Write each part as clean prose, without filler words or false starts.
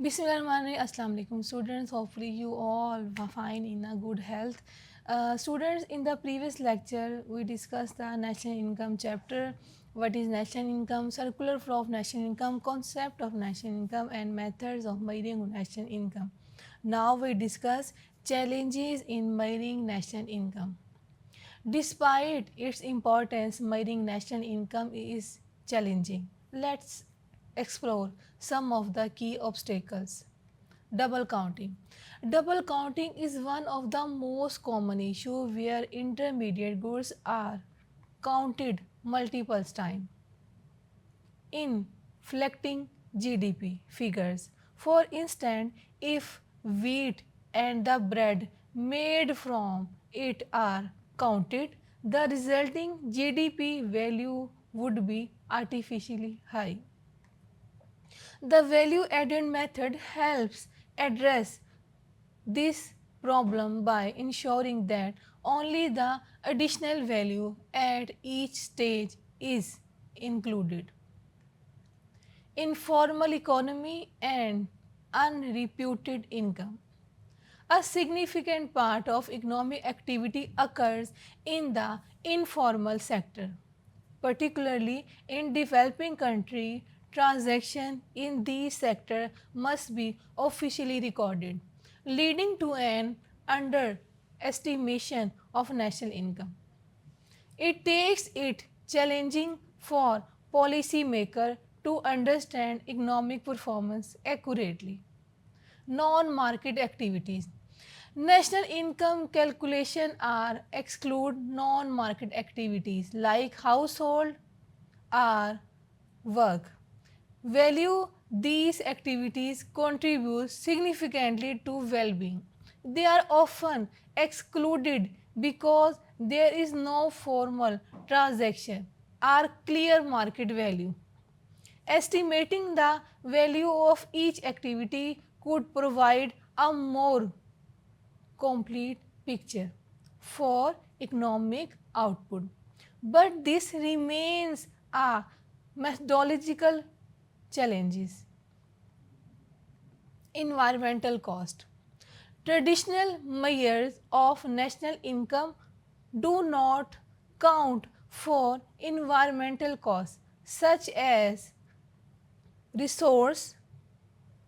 Bismillahirrahmanirrahim. Assalamu alaikum students. Hopefully you all are fine in a good health. Students, in the previous lecture we discussed the national income chapter. What is national income, circular flow of national income, concept of national income and methods of measuring national income. Now we discuss challenges in measuring national income. Despite its importance, measuring national income is challenging. Let's explore some of the key obstacles. Double counting. Double counting is one of the most common issues where intermediate goods are counted multiple times in reflecting GDP figures. For instance, if wheat and the bread made from it are counted, the resulting GDP value would be artificially high. The value added method helps address this problem by ensuring that only the additional value at each stage is included. Informal economy and unreputed income. A significant part of economic activity occurs in the informal sector. Particularly in developing countries, transactions in these sectors must be officially recorded, leading to an underestimation of national income. It takes it challenging for policymakers to understand economic performance accurately. Non-market activities. National income calculation are exclude non-market activities like household or work. Value these activities contribute significantly to well-being. They are often excluded because there is no formal transaction or clear market value. Estimating the value of each activity could provide a more complete picture for economic output. But this remains a methodological challenges. Environmental cost. Traditional measures of national income do not count for environmental costs such as resource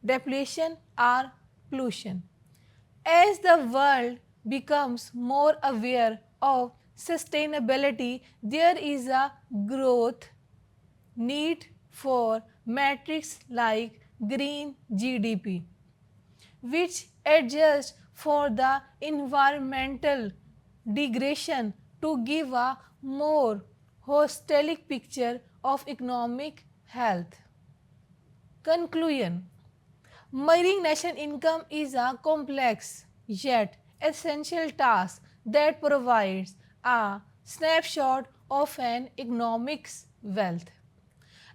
depletion or pollution. As the world becomes more aware of sustainability, there is a growth need for metrics like green GDP, which adjust for the environmental degradation to give a more holistic picture of economic health. Conclusion. Measuring national income is a complex yet essential task that provides a snapshot of an economic's wealth.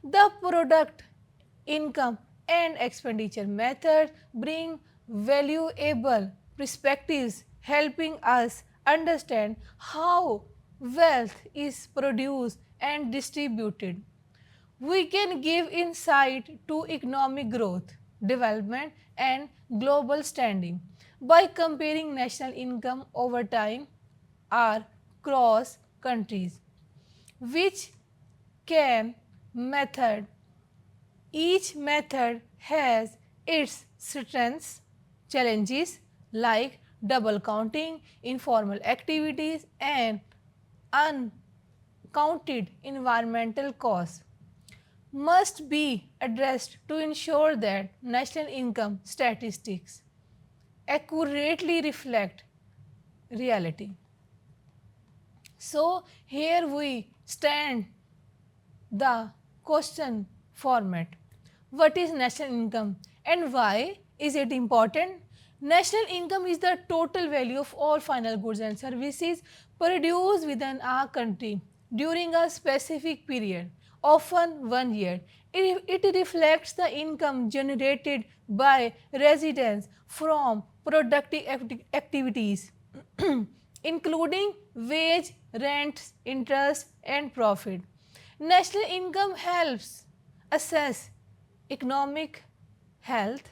The product, income, and expenditure methods bring valuable perspectives, helping us understand how wealth is produced and distributed. We can give insight to economic growth, development, and global standing by comparing national income over time or across countries, which can method. Each method has its strengths, challenges like double counting, informal activities, and uncounted environmental costs must be addressed to ensure that national income statistics accurately reflect reality. So, here we stand the question format. What is national income and why is it important? National income is the total value of all final goods and services produced within a country during a specific period, often 1 year. It reflects the income generated by residents from productive activities, including wage, rents, interest, and profit. National income helps assess economic health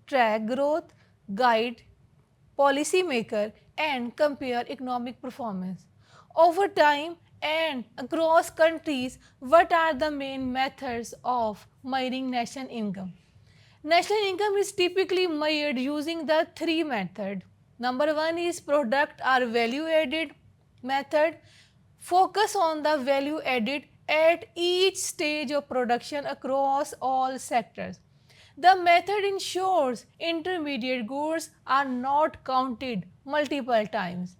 track growth, guide policymaker, and compare economic performance. Over time and across countries, what are the main methods of measuring national income? National income is typically measured using the three methods. Number one is product or value added method. Focus on the value added at each stage of production across all sectors. The method ensures intermediate goods are not counted multiple times.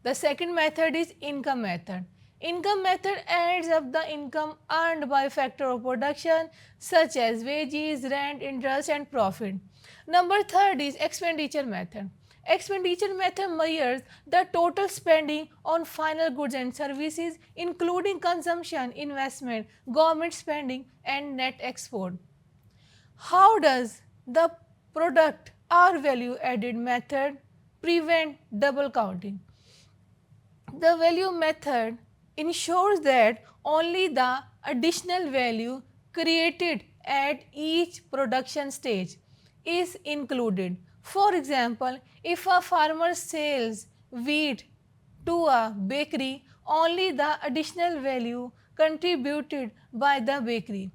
The second method is income method. Income method adds up the income earned by factor of production such as wages, rent, interest and profit. Number third is expenditure method. Expenditure method measures the total spending on final goods and services including consumption, investment, government spending and net export. How does the product or value added method prevent double counting? The value method ensures that only the additional value created at each production stage is included. For example, if a farmer sells wheat to a bakery, only the additional value contributed by the bakery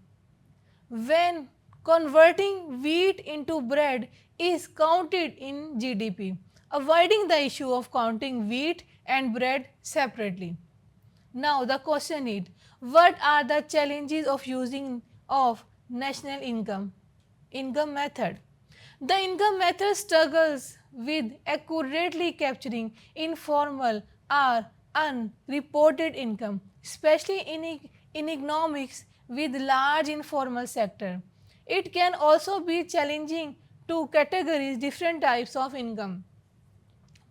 when converting wheat into bread is counted in GDP, avoiding the issue of counting wheat and bread separately. Now the question is, what are the challenges of using of national income method? The income method struggles with accurately capturing informal or unreported income, especially in economics with large informal sector. It can also be challenging to categorize different types of income,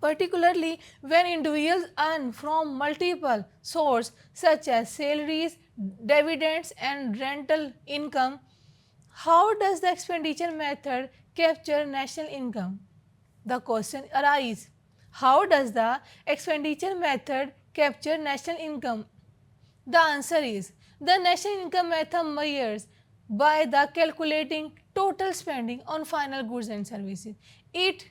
particularly when individuals earn from multiple sources such as salaries, dividends and rental income. How does the expenditure method capture national income? The question arises, how does the expenditure method capture national income? The answer is, the national income method measures by the calculating total spending on final goods and services. It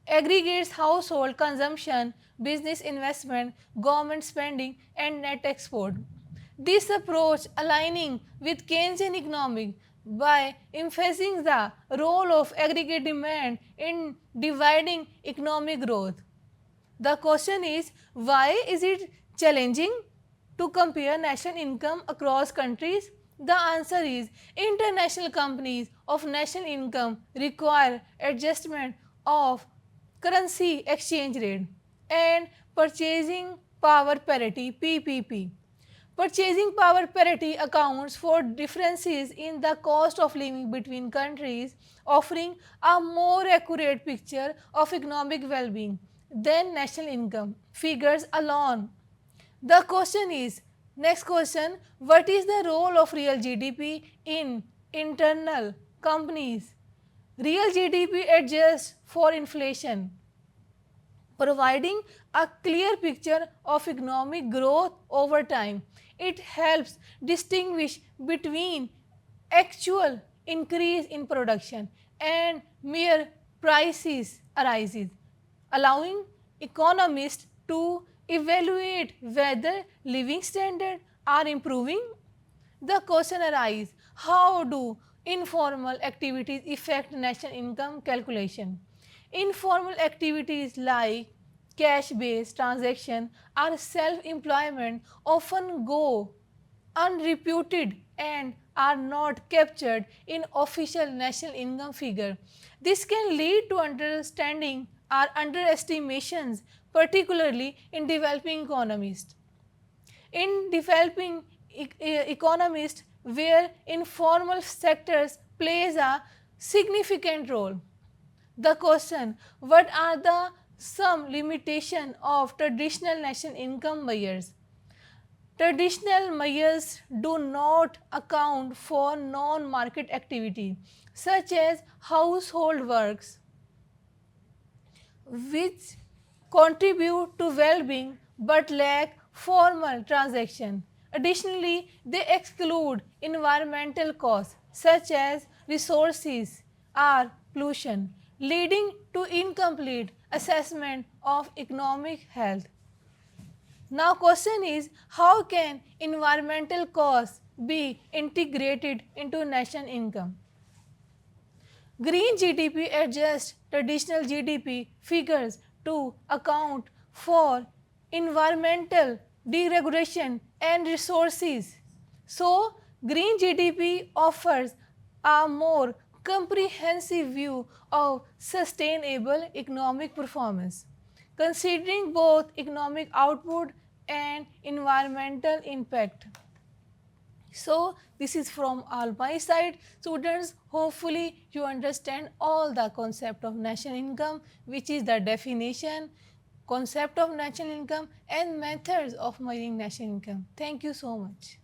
aggregates household consumption, business investment, government spending and net export. This approach aligning with Keynesian economics by emphasizing the role of aggregate demand in dividing economic growth. The question is, why is it challenging to compare national income across countries? The answer is, international companies of national income require adjustment of currency exchange rate and purchasing power parity PPP. Purchasing power parity accounts for differences in the cost of living between countries, offering a more accurate picture of economic well-being than national income figures alone. The question is, next question, what is the role of real GDP in internal companies? Real GDP adjusts for inflation, providing a clear picture of economic growth over time. It helps distinguish between actual increase in production and mere prices arises, allowing economists to evaluate whether living standards are improving. The question arises, how do informal activities affect national income calculation? Informal activities like cash-based transaction or self-employment often go unreputed and are not captured in official national income figure. This can lead to understanding or underestimations, particularly in developing economies. In developing economies where informal sectors plays a significant role. The question, what are the some limitation of traditional national income measures? Traditional measures do not account for non-market activity such as household works, which contribute to well-being but lack formal transaction. Additionally, they exclude environmental costs such as resources or pollution, leading to incomplete assessment of economic health. Now question is, how can environmental costs be integrated into national income? Green GDP adjusts traditional GDP figures to account for environmental deregulation and resources. So, green GDP offers a more comprehensive view of sustainable economic performance, considering both economic output and environmental impact. So, this is from all my side. Students, hopefully you understand all the concept of national income, which is the definition, concept of national income and methods of measuring national income. Thank you so much.